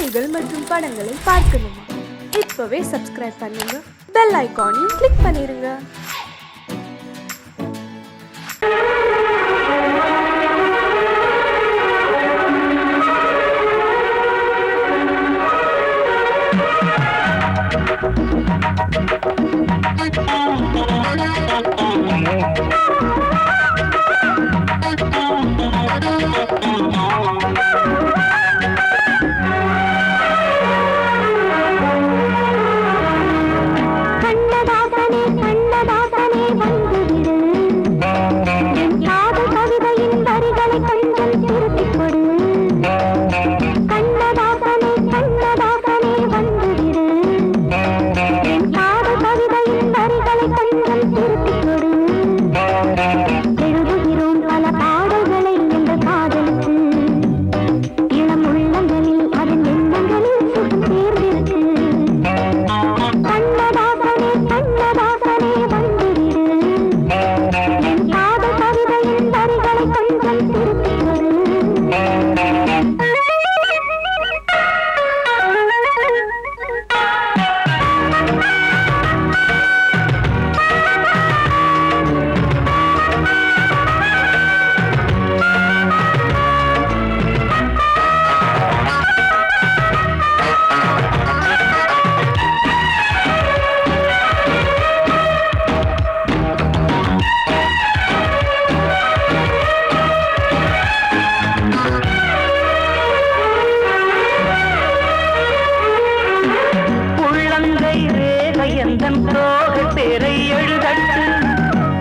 செய்திகள் மற்றும் படங்களை பார்க்கணுமா? இப்பவே சப்ஸ்கிரைப் பண்ணுங்க, பெல் ஐகானையும் கிளிக் பண்ணிருங்க.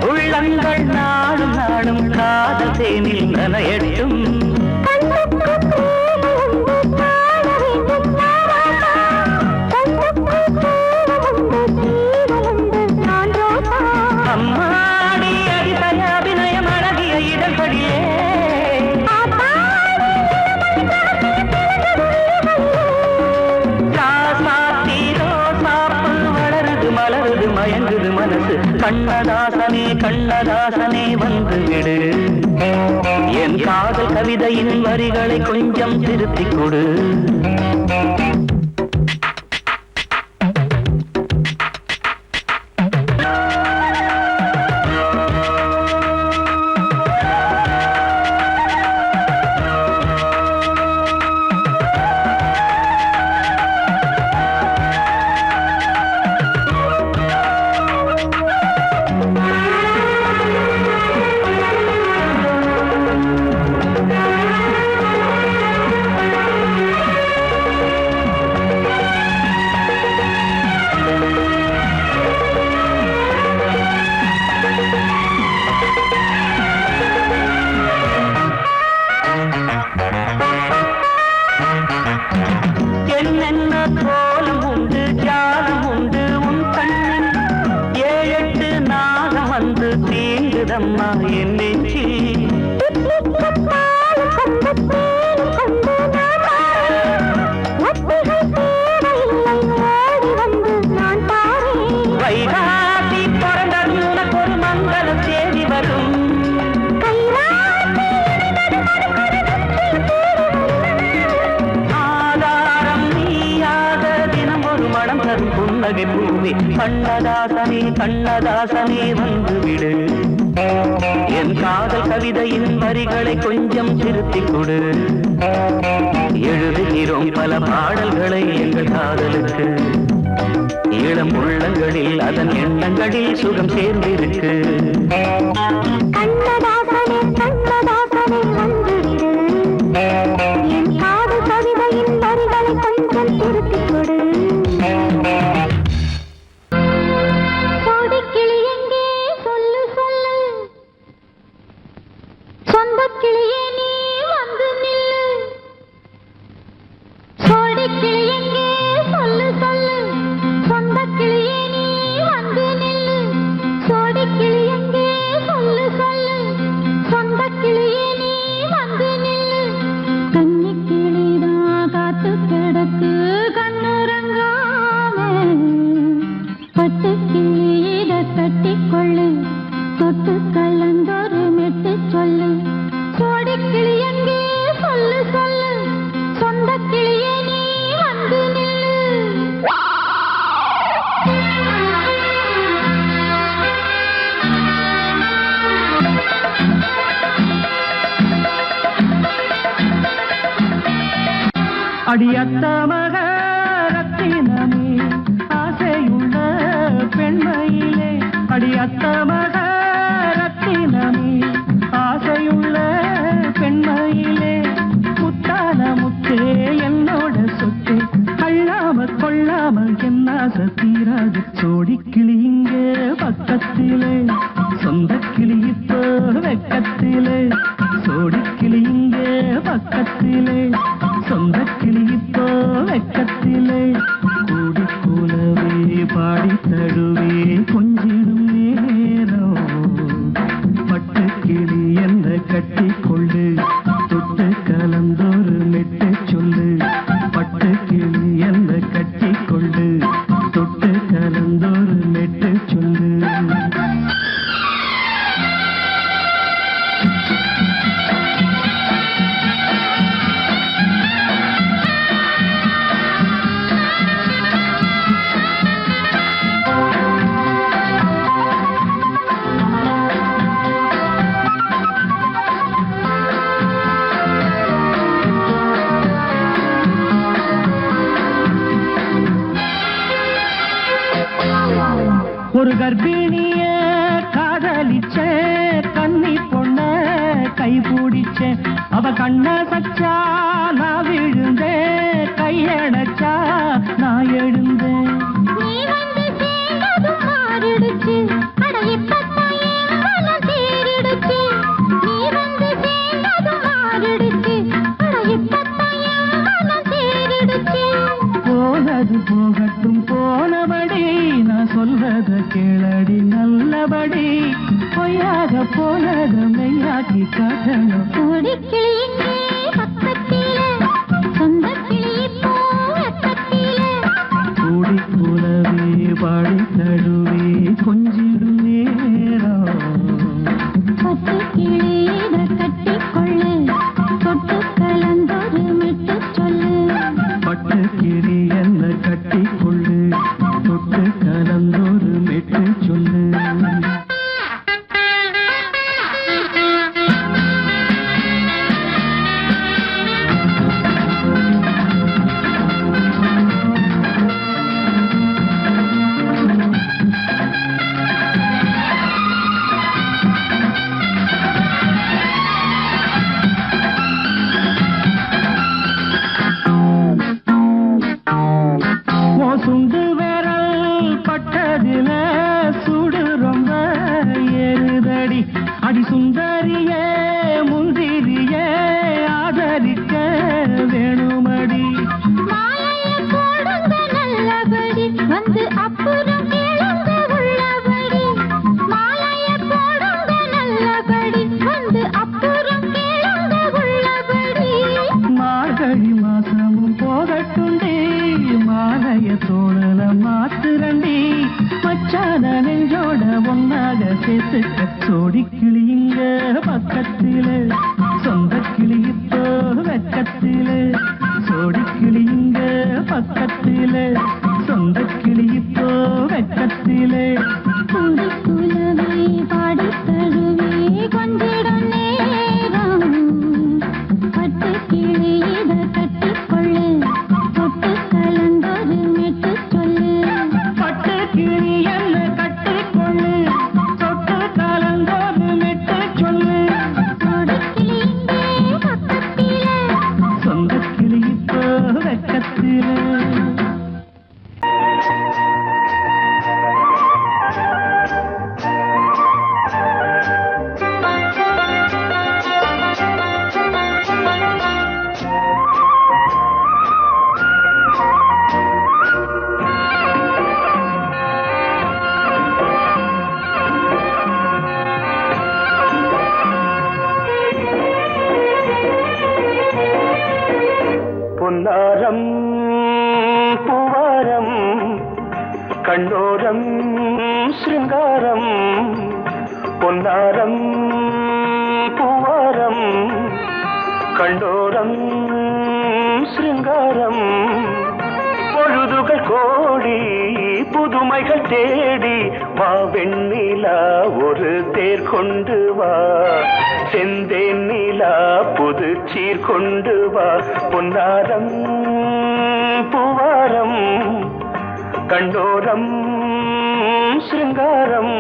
உள்ளங்கள் நாடும் நாடும் காதல் தேனில் நனையட்டும். அம்மாடி அடித்தய அபிநயம் அழகிய இடர்படியே மலருது மயங்குது மனசு. கண்ணதாசனே கண்ணதாசனே வந்து விடு, என் காதல் கவிதையின் வரிகளை கொஞ்சம் திருத்திக் கொடு. என்னென்ன கோலம் உண்டு ஜாலம் உண்டு உன் கண்ணில், 7-8 நாகம் வந்து தீங்குதம்மா என் நெஞ்சி. வைகாசி பிறந்தது உனக்கு ஒரு மங்கள தேதி வரும். புன்னகை பூவே கண்ணதாசனே கண்ணதாசனே வந்து விடு, என் காதல் கவிதையின் வரிகளை கொஞ்சம் திருத்திக் கொடு. எழுதுகிறோம் பல பாடல்களை எங்கள் காதலுக்கு, இளம் உள்ளங்களில் அதன் எண்ணங்களில் சுகம் சேர்ந்திருக்கு. கண்ணதாசனே கண்ணதாசனே வந்து விடு, என் காதல் கவிதையின் வரிகளை கொஞ்சம் திருத்திக் கொடு. கிளியே நீ வந்து நில்லு, சோடி கிளி எங்கே சொல்லு சொல்லு. சொந்த கிளியே நீ வந்து நில்லு, சோடி கிளி எங்கே சொல்லு சொல்லு. சொந்த கிளியே நீ வந்து நில்லு. கன்னி கிளிதான் காத்து கிடக்கு கண்ணுறங்காம, பட்டு கிளியிட கட்டிக்கொள்ளு, தொட்டு கலந்தொரு மெட்டு சொல்லு. சோடி கிளி எங்கே சொல்லு சொல்லு. சொந்த கிளியே நீ அடியத்த மகரத்தினமே ஆசையுள்ள பெண்மையிலே அடியத்த மகரத்தினமே ஆசையுள்ள பெண்மையிலே முத்தான முத்தே என்னோட சொத்து அள்ளாம கொள்ளாம என்ன சத்தீராது சோடிக்கிளி இங்கே பக்கத்திலே சொந்த கிளி இப்போ வெக்கத்திலே சோடிக்கிளி இங்கே பக்கத்திலே சொந்த கிளி இப்போ வெக்கத்திலே கூடி கூலவே பாடி தழுவே கொஞ்சிடும் நேரம் பட்டு கிளி என்ன கட்டி கொண்டு தொட்டு கலந்தோறு மெட்டு சொல்லு பட்டு கிளி என்ன கட்டி கொண்டு தொட்டு கலந்தோறு மெட்டு சொல்லு ஒரு கர்ப்பிணிய காதலிச்ச கன்னி பொண்ண கை பிடிச்ச அவ கண்ண சச்சா நான் விழுந்தேன் கையடைச்சா நான் எழுந்தேன் நீ வந்து சேர்ந்ததும் மாறிடுச்சு அட இப்பத்தான் என் மனம் தேறிடுச்சு நீ வந்து சேர்ந்ததும் மாறிடுச்சு அட இப்பத்தான் என் மனம் தேறிடுச்சு போனது போகட்டும் போனபடி நான் சொல்றத கேளடி நல்லபடி பொய்யாக போனது மெய்யாக்கி காட்டணும் கோடிக்கிளி இங்கே பக்கத்திலே சொந்த கிளி இப்போ வெக்கத்திலே கூடி கூலவே பாடி தழுவே கொஞ்சிடும் நேரம் பட்டு கிளி இதை கட்டிக்கொள்ளு தொட்டு கலந்தொரு மெட்டு சொல்லு பட்டு கிளி என்ன கட்டி கொள்ளு தொட்டு கலந்தோறு மெட்டு சொல்லு சுண்டு விரல் பட்டதில சுடு ரொம்ப ஏறுதடி அடி சுந்தரியே முந்திரியே ஆதரிக்க வேணுமடி மாலைய போடுங்க நல்லபடி வந்து அப்புறம் கேளுங்க உள்ளபடி மாலைய போடுங்க நல்லபடி வந்து அப்புறம் கேளுங்க உள்ளபடி மார்கழி மாசமும் போகட்டுண்டி மாலைய தோழல மாத்துரண்டி மச்சான நெஞ்சோட ஒன்னாக சேர்த்துக்க சோடி கிளி இங்க பக்கத்திலே சொந்த கிளி இப்போ வெக்கத்திலே சோடி கிளி இங்க பக்கத்திலே சொந்த கிளி இப்போ வெக்கத்திலே கூடி குலவே பாடி தழுவே கொஞ்சிடும் நேரம் பட்டு கிளி இதை கட்டிக்கொள்ளு தொட்டு கலந்தொரு மெட்டு சொல்லு பட்டு கிளி என்ன கட்டிக்கொள்ளு தொட்டு கலந்தோறு மெட்டு சொல்லு கோடிக்கிளி இங்கே பக்கத்திலே சொந்த கிளி இப்போ வெக்கத்திலே பொன்னாரம் பூவாரம் கண்ணோரம் சிருங்காரம் பொன்னாரம் பூவாரம் கண்டோரம் சிருங்காரம் பொழுதுகள் கோடி புதுமைகள் தேடி வா வெண்ணிலா ஒரு தேர் கொண்டு வா செந்தேன் நிலா புது சீர் கொண்டு வா பொன்னாரம் கண்டோரம் சிருங்காரம்.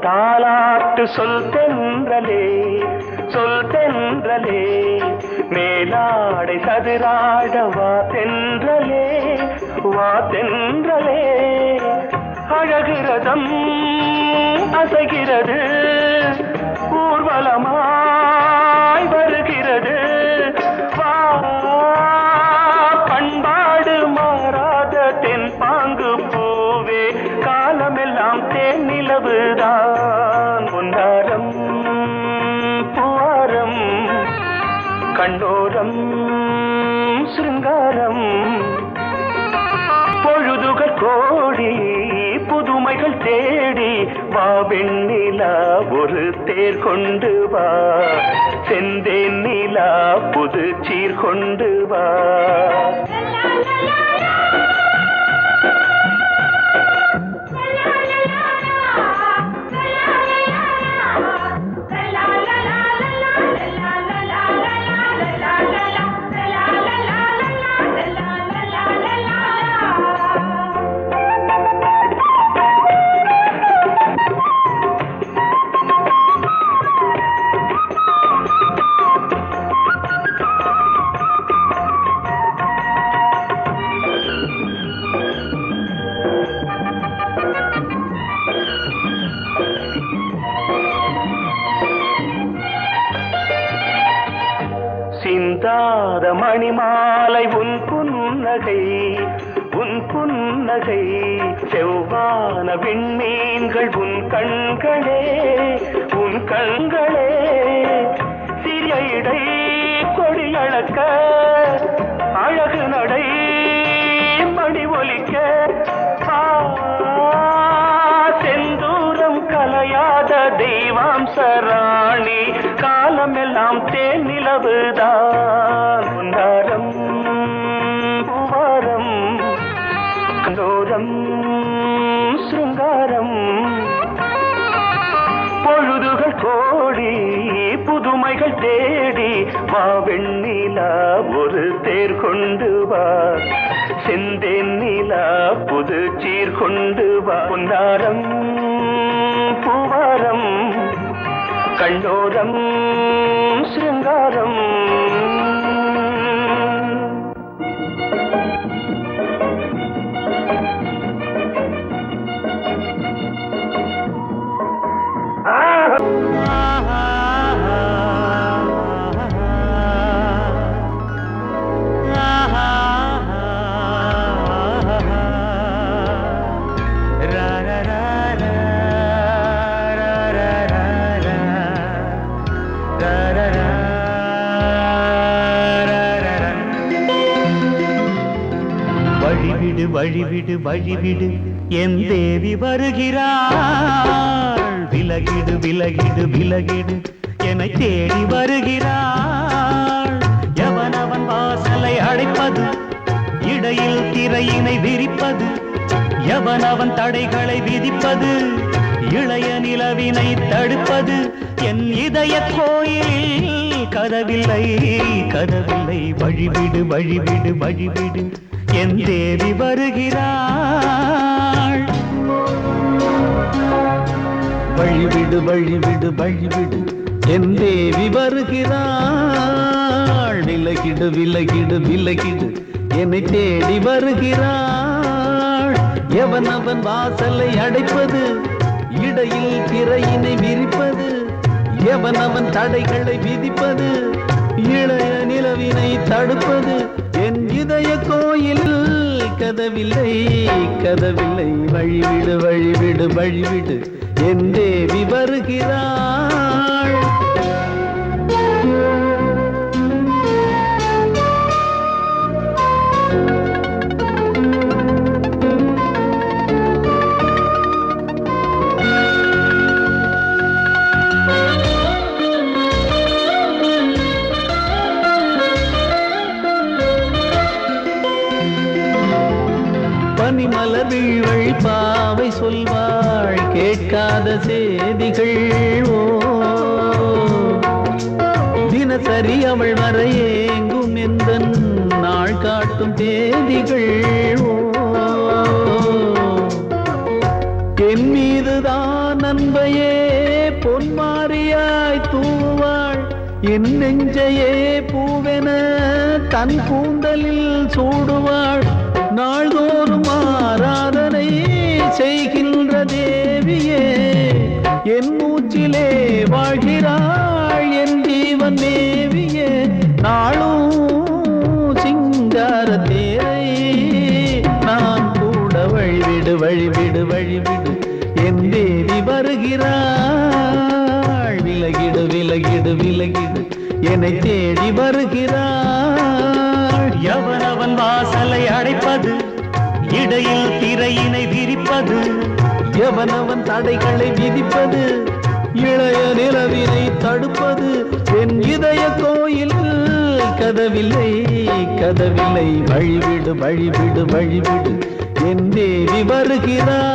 தாலாட்டு சொல் தென்றலே, சொல் தென்றலே, மேலாடை சதுராட வா தென்றலே, வா தென்றலே. அழகிறதம் அசைகிறது, ஊர்வலமாய் வருகிறது. வா பண்பாடு மாறாத தென் பாங்கு பூவே, காலமெல்லாம் தேன் நிலவுதான். பொன்னாரம் பூவாரம், கண்டோரம் சிருங்காரம். பொழுதுகள் கோடி புதுமைகள் தேடி வா வெண்ணிலா ஒரு தேர் கொண்டு வா, செந்தேன் நிலா புது சீர் கொண்டு வா. சிந்தாத மணிமாலை உன் புன்னகை, உன் புன்னகை. செவ்வான விண்மீன்கள் உன் கண்களே, உன் கண்களே. சிறிய இடை கொடியளக்க அழகு நடை மணி ஒலிக்க. செந்தூரம் கலையாத தெய்வாம்சராணி, காலமெல்லாம் தேன் நிலவுதான். பொன்னாரம் பூவாரம், கண்டோரம் சிருங்காரம். பொழுதுகள் கோடி புதுமைகள் தேடி வா வெண்ணிலா ஒரு தேர் கொண்டு வா, செந்தேன் நிலா புது சீர் கொண்டு வா. பொன்னாரம் பூவாரம், கண்டோரம் சிருங்காரம். வழிவிடு வழிவிடு வழிவிடு என் தேவி வருகிறாள். விலகிடு விலகிடு விலகிடு என்னை தேடி வருகிறாள். எவனவன் வாசலை அடைப்பது, இடையில் திரையினை விரிப்பது, எவனவன் தடைகளை விதிப்பது, இளைய நிலவினை தடுப்பது. என் இதய கோயிலில் கதவில்லை கதவில்லை. வழிவிடு வழிவிடு வழிவிடு என் தேவி வருகிறாள். வழிவிடு வழிவிடு வழிவிடு என் தேவி வருகிறாள். விலகிடு விலகிடு விலகிடு என்னை தேடி வருகிறாள். எவன் அவன் வாசலை அடைப்பது, இடையில் திரையினை விரிப்பது, எவன் அவன் தடைகளை விதிப்பது, இளைய நிலவினை தடுப்பது. என் இதய கோயிலில் கதவில்லை கதவில்லை வழிவிடு வழிவிடு வழிவிடு என் தேவி வருகிறாள். பனிமலர் வீழ்வழி பாவை சொல்வாள் கேட்காத செய்திகள். ஓ தினசரி அவள் வர ஏங்கும் எந்த நாள் காட்டும் தேதிகள். ஓ என் மீதுதான் அன்பையே பொன்மாரியாய் தூவாள். என் நெஞ்சையே பூவென தன் கூந்தலில் சூடுவாள். நாள்தோறும் ஆராதனை செய்கின்ற தேவியே என் மூச்சிலே வாழ்கிறாள் என் ஜீவன் தேவியே. நாளும் சிங்கார தேரை நான் கூட வழிவிடு வழிவிடு வழிவிடு என் தேவி வருகிறாள். விலகிடு விலகிடு விலகிடு என்னை தேடி வருகிறாள். எவனவன் வாசலை அடைப்பது, இடையில் திரையினை விரிப்பது, எவனவன் தடைகளை விதிப்பது, இளைய நிலவினை தடுப்பது. என் இதய கோயில் கதவில்லை கதவில்லை வழிவிடு வழிவிடு வழிவிடு என் தேவி வருகிறாள்.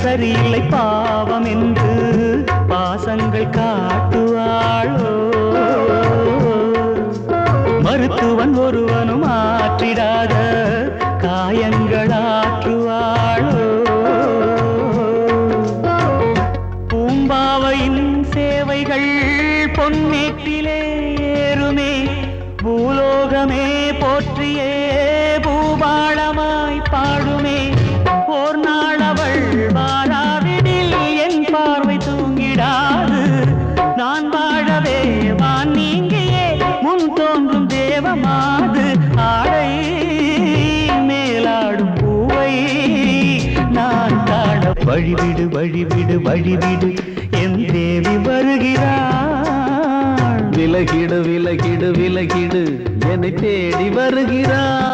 சரியில்லை பாவம் என்று பாசங்கள் காட்டுவாளோ. மருத்துவன் ஒருவனும் ஆற்றிடாத காயங்கள் ஆற்றுவாளோ. பூம்பாவையின் சேவைகள் பொன்னேட்டிலே ஏறுமே. பூலோகமே போற்றியே பூபாளமாய் பாடுமே. ஓர் நாள் அவள் வாராவிடில் என் பார்வை தூங்கிடாது. நான் வாழவே வான் நீங்கியே முன் தோன்றும் தேவமாது. ஆடை மேலாடும் பூவை நான் காண வழிவிடு வழிவிடு வழிவிடு என் தேவி வருகிறாள். விலகிடு விலகிடு விலகிடு என்னை தேடி வருகிறாள்.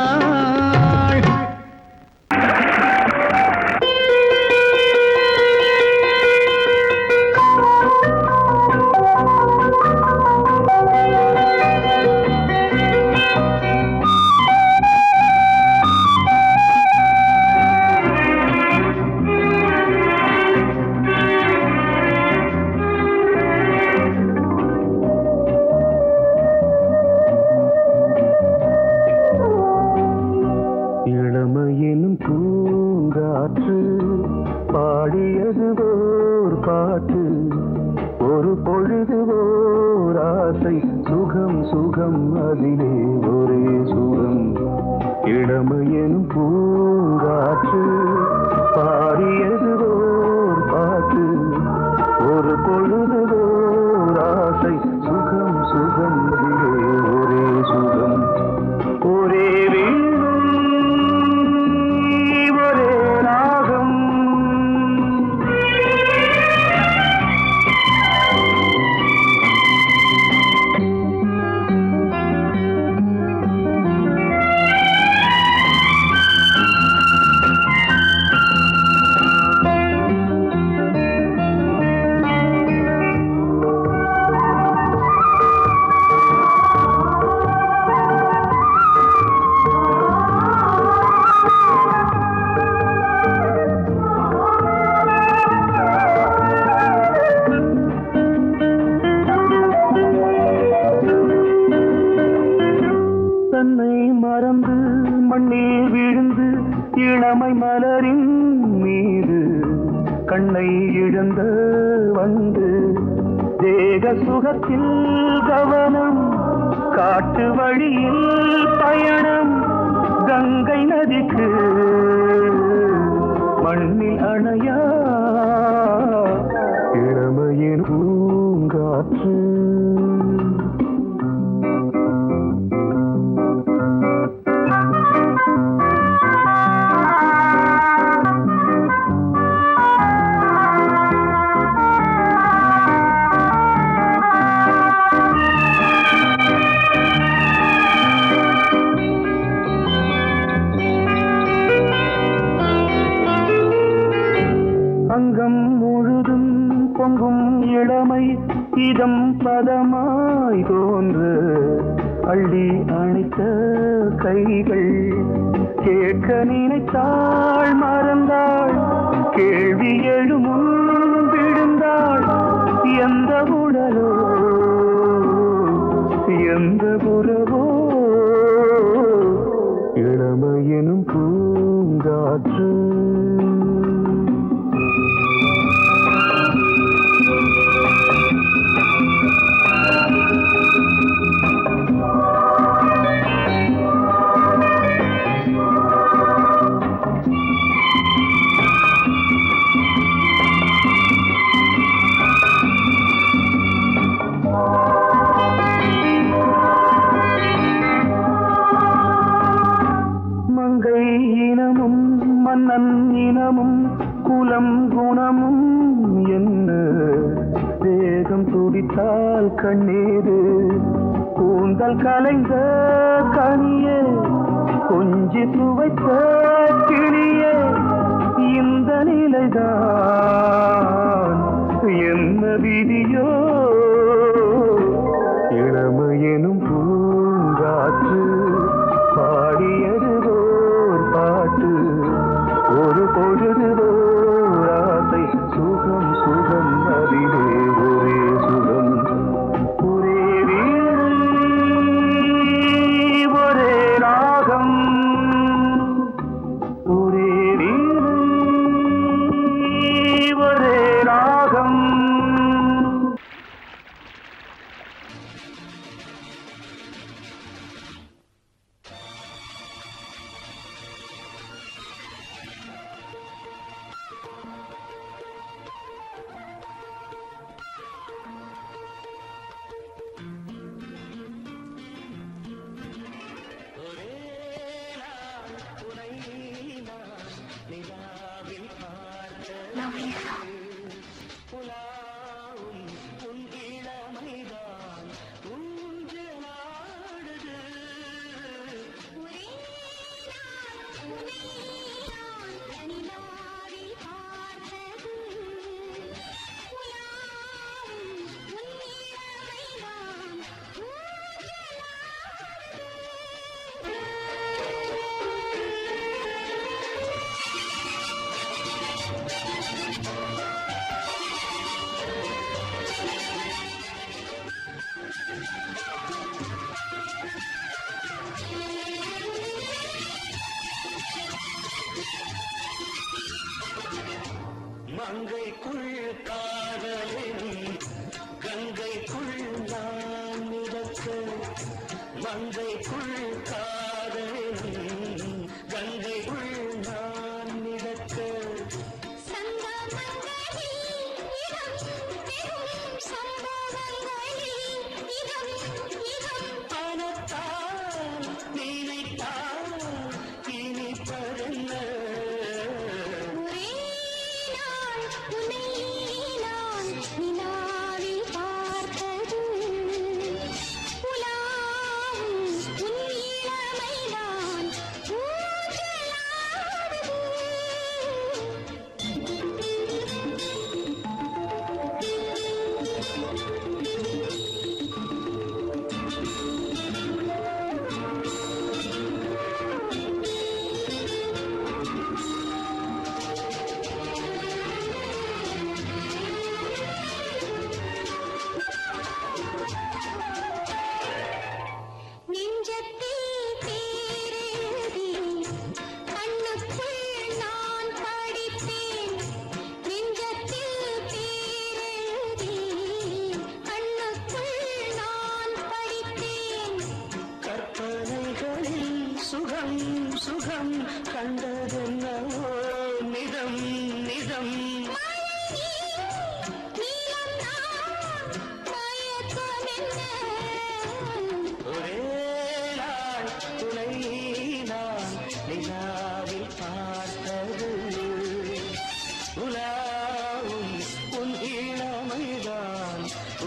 தேக சுகத்தில் கவனம் காட்டு வழியில் பயணம் கங்கை நதிக்கு மண்ணில் அணையா இளமையின் பூங்காற்று அங்கம் முழுதும் பொங்கும் இளமை இதம் பதமாய் தோன்று அள்ளி அணைத்த கைகள் கேட்க நினைத்தாள் மறந்தாள் கேள்வி எழுமுன் விழுந்தாள் எந்த உடலோ எந்த புறவோ இளமையெனும் பூங்காற்று மங்கை இனமும் மன்னன் இனமும் குலம் குணமும் என்ன வேகம் துடித்தால் கண்ணீரு கூந்தல் கலைந்த கனியே கொஞ்சி சுவைத்த கிளியே இந்த நிலைதான் என்ன விதியோ இளமையெனும் பூங்காற்று பாடியது ஓர் பாட்டு ஒரு பொழுது ஓர் ஆசை சுகம் சுகம் அதிலே ஒரே சுகம் ஒரே வீடு ஒரே ராகம் ஒரே வீடு ஒரே ராகம்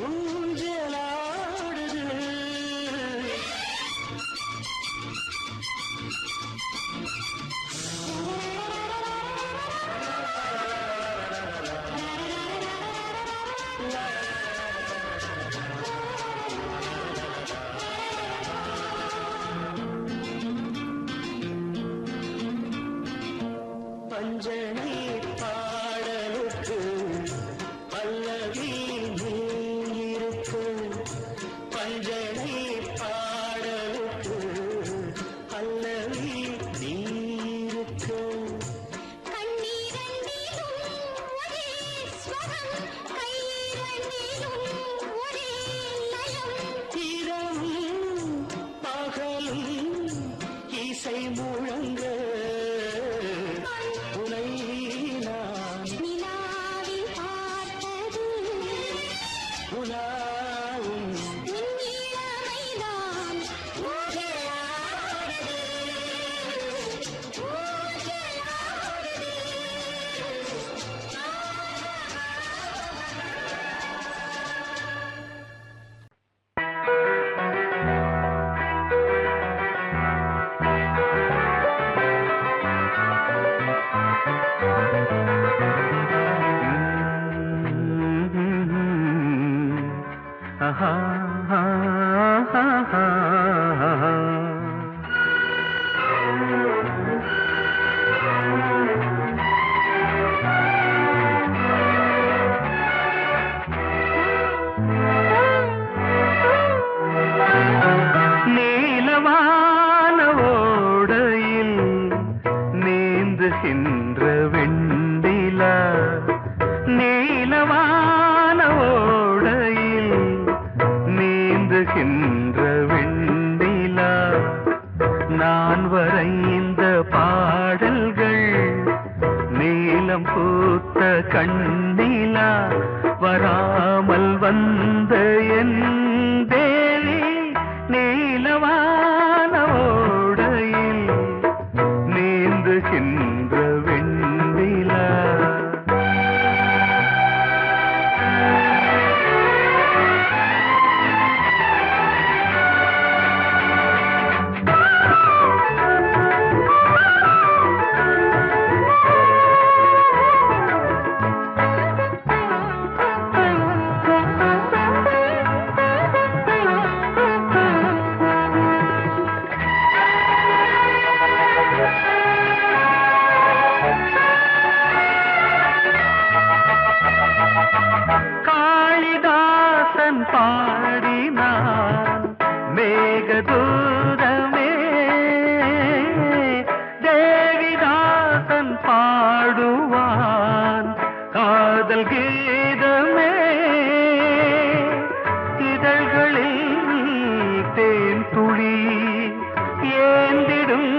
ஊஞ்சலாடுது. பஞ்சனை பாடலுக்கு பல்லவி நீருக்கு. பஞ்சனை பாடலுக்கு பல்லவி நீருக்கு. இரவும் பகலும் இசை முழங்க உனை நான் உலாவும் நீலவான ஓடையில் நீந்துகின்ற வெண்டிலா. நீலவான ஓடையில் நீந்துகின்ற வெண்டிலா. நான் வரைந்த பாடல்கள் நீலம் பூத்த கண்ணிலா. வராமல் வந்த என் தேவி நீலவான ஓடையில் நீந்துகின்ற வெண்ணிலா. காளிதாசன் பாடினான் மேகதூதமே. தேவிதாசன் பாடுவான் காதல் கீதமே. இதழ்களில் தேன் துளி ஏந்திடும்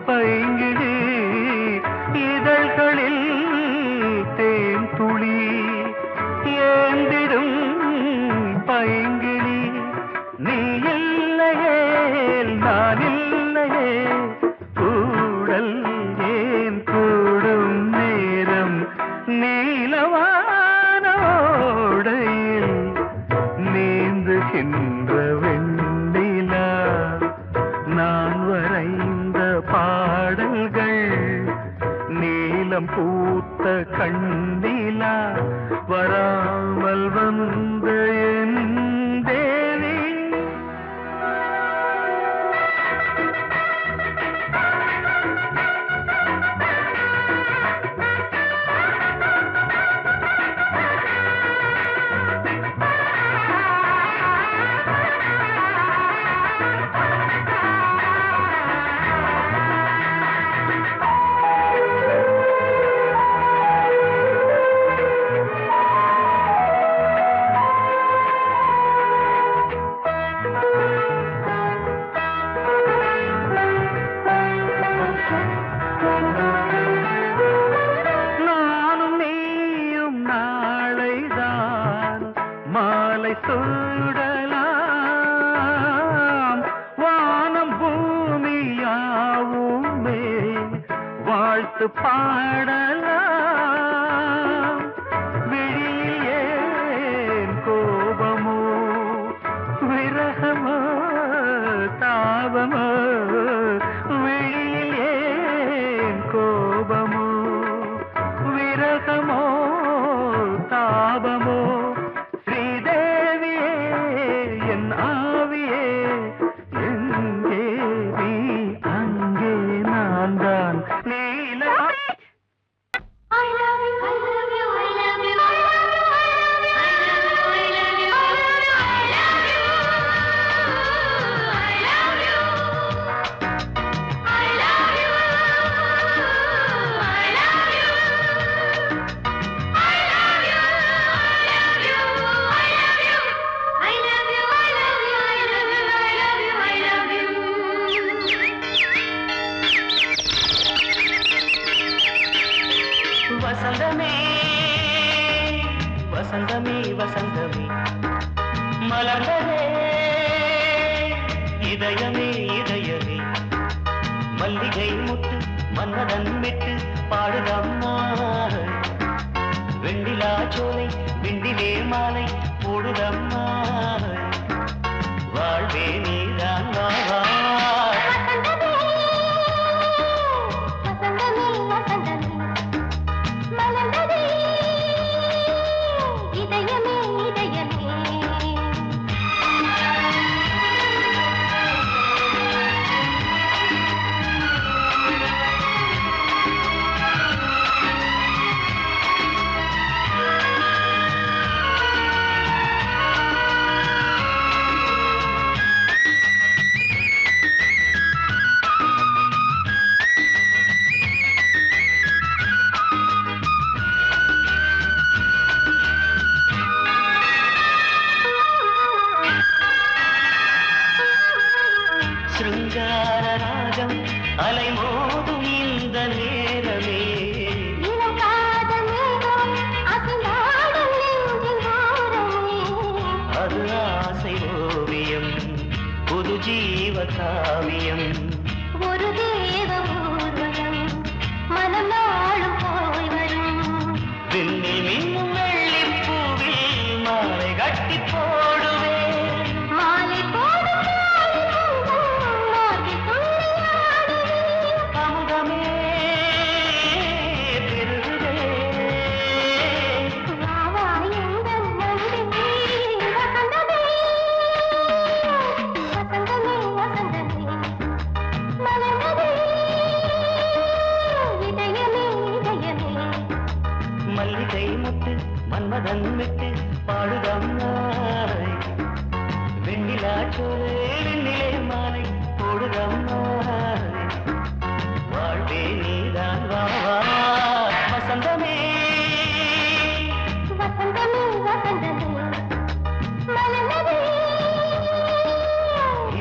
பைங்கிழி. இதழ்களில் தேன் துளி ஏந்திடும் பைங்கிளி. நீ இல்லையே நான் இல்லையே கூடல் ஏன் கூடும் நேரம். நீலவானோடையில் நீந்துகின்ற வெண்ணிலா. நான் வரைந்த பாடல்கள் நீலம் பூத்த கண்ணிலா. வராமல் வந்த என் தேவி சூடலாம். வானம் பூமியாவுமே வாழ்த்து பாடலாம். விழியில் ஏன் இதயமே இதயமே மல்லிகை முட்டு மன்னதன் விட்டு பாடுதம்மா வெண்ணிலா சோலை விண்டிலே மாலை போடுதம்மா வாழ்வே நீதான் வா வா. அலைமோதும் இந்த நேரமே அது ஆசை ஓவியம் புது ஜீவ காவியம் ஒரு தேவ ஊர்வலம் மனம் நாளும் போய் வரும் விண்ணில் மின்னும் வெள்ளிப்பூவில் மாலை கட்டி போடுவேன் மாலை போடும் அமுதமே பெருகுதே மல்லிகை முட்டு மன்மதன் விட்டு பாடுதம்மாய் வெண்ணிலா சோலை வெண்ணிலே மாலை போடுதம்மாய் வாழ்வே நீதான் வா வா வசந்தமே வசந்தமே வசந்தமே மலர்ந்ததே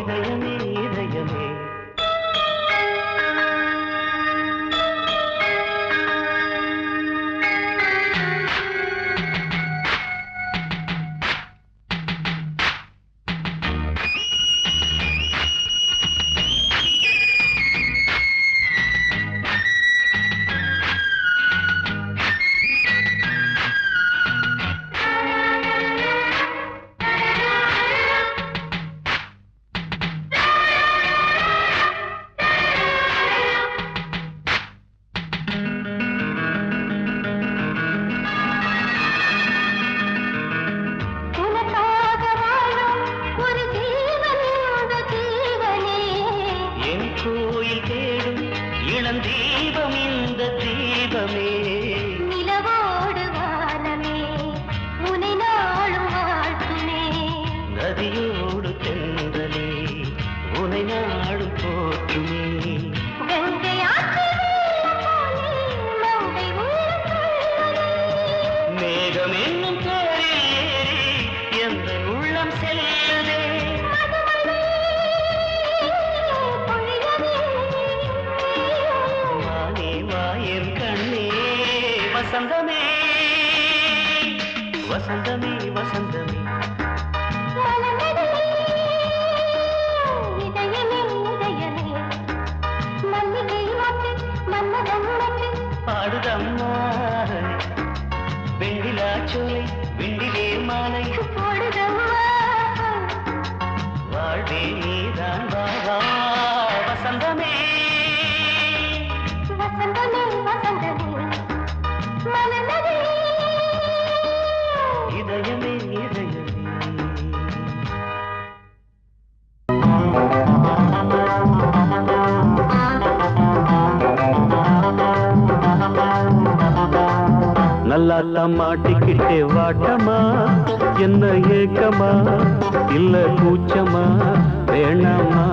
இதயமே இதயமே தீபம் இந்த தீபமே நிலவோடு வானமே உனை நாளும் வாழ்த்துமே நதியோடு தென்றலே உனை நாடு போற்றுமே கங்கை ஆற்றில் மங்கை மேகம் என்னும் பேரில் ஏறி எந்த உள்ளம் செல்லுதே வசந்தமே வசந்தமே வசந்தமே இதயமே இதயமே மல்லிகை மட்டு மன்மதன் மட்டு பாடுதம்மா வெண்ணிலா சோலை விண்டிலே மாலை போடுதம்மா வாழ்வே நீதான் வா வா வசந்தமே வசந்தமே வசந்தமே மலர்ந்ததே இதயமே இதயமே நல்லா மாட்டிக்கிட்டே வாட்டமா என்ன ஏக்கமா இல்ல கூச்சமா வேணாமா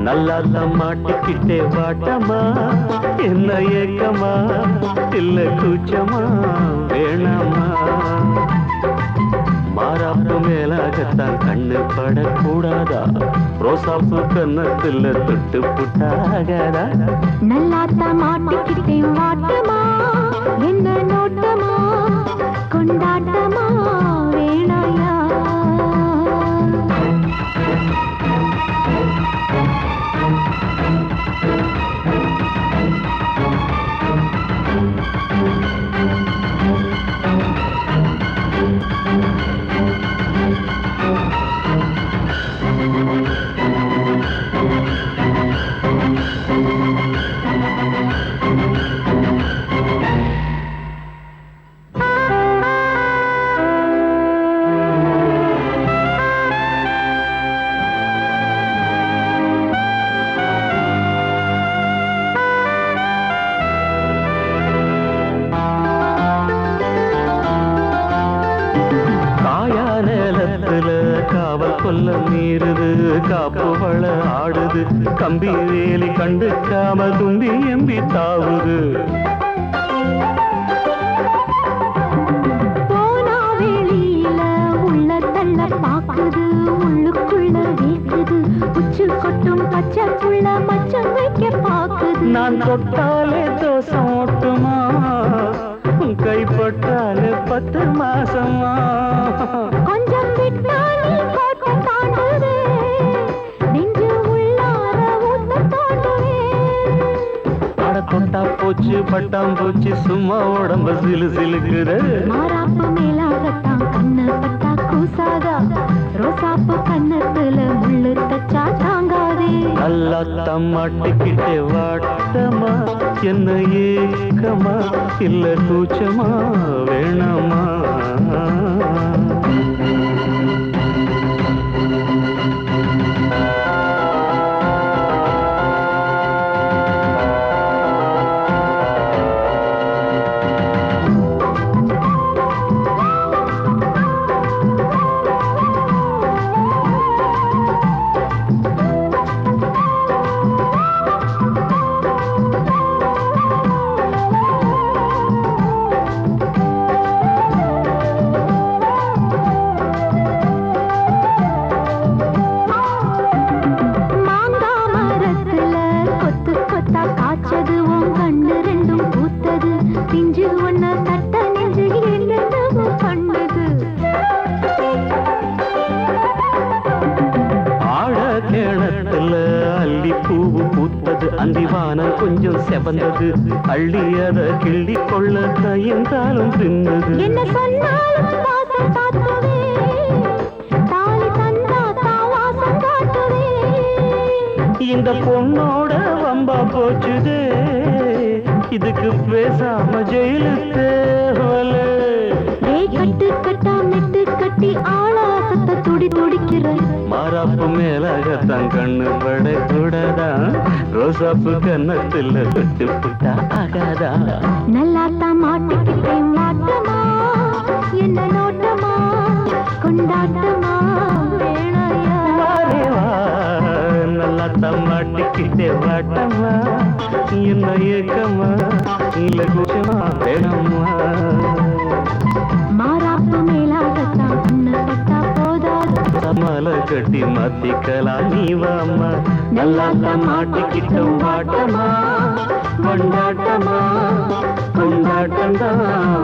நல்லா மாட்டிக்கிட்டே வாட்டமா என்ன ஏக்கமா இல்ல கூச்சமா வேணாமா மாறாப்பு மேலாகத்தான் கண்ணு படக்கூடாதா ரோசாப்பு கன்னத்துல தொட்டு புட்டாகாதா நல்லாத்த மாட்டிக்கிட்டேன் வாட்டமா என்ன நோட்டமா கொண்டாட்டமா வேணாயா காவல் கொல்ல மீறுது காப்பு வள ஆடுது கம்பி வேலி கண்டுக்காம தும்பி எம்பி தாவுது போனா வெளியில உள்ள தள்ள பாக்குது உள்ளுக்குள்ள வீக்குது உச்சு கொட்டும் பச்சை புள்ள மச்சம் வைக்க பாக்குது நான் தொட்டாலே தோசம் ஓட்டுமா கைப்பட்டாலே 10 மாசமா கொஞ்சம் விட்டாலே கோட்டை தாண்டுவே நெஞ்சு உள்ளார ஊத்த தோண்டுவே அட தொட்டா போச்சு பட்டாம் போச்சு சும்மா உடம்ப சிலு சிலுக்குது மாறாப்பு மேலாகத்தான் கண்ணு பட்டா கூசாதா ரோசாப்பு கண்ணத்துல முள்ளு தச்சா தாங்காதே நல்லா தம்மாட்டிக்கிட்டே வாட்டமா என்ன ஏக்கமா இல்ல கூச்சமா வேணாமா அந்திவானம் கொஞ்சம் செவந்தது அள்ளி அத கிள்ளி கொள்ள கையந்தாலும் பின்னது என்ன சொன்னாலும் வாசம் காட்டுவே தாலி தந்தா தாவாசம் காட்டுவே இந்த பொண்ணோட வம்பா போச்சுதே இதுக்கு பேசாம ஜெயிலு தேவலே கட்டு கட்டா மெட்டு கட்டி ஆளாசத்தை துடி துடிக்கிற மாறாப்பு மேலாகத்தான் கண்ணு படக்கூடாதா ரோசாப்பு கன்னத்துல தொட்டு புட்டா ஆகாதா நல்லாத்தான் மாட்டிக்கிட்டே மாட்டமா என்ன நோட்டமா கொண்டாட்டமா வேணையா நல்லாத்தான் மாட்டிக்கிட்டே வாட்டமா என்ன ஏக்கமா இல்ல கூச்சமா வேணாமா மாறாப்பு மேலாகத்தான் கண்ணு பட்டா போதாது மலை கட்டி மாத்திக்கலாம் நீ வாமா நல்லாத்தான் மாட்டிக்கிட்டோம் வாட்டமா கொண்டாட்டமா கொண்டாட்டம் தான்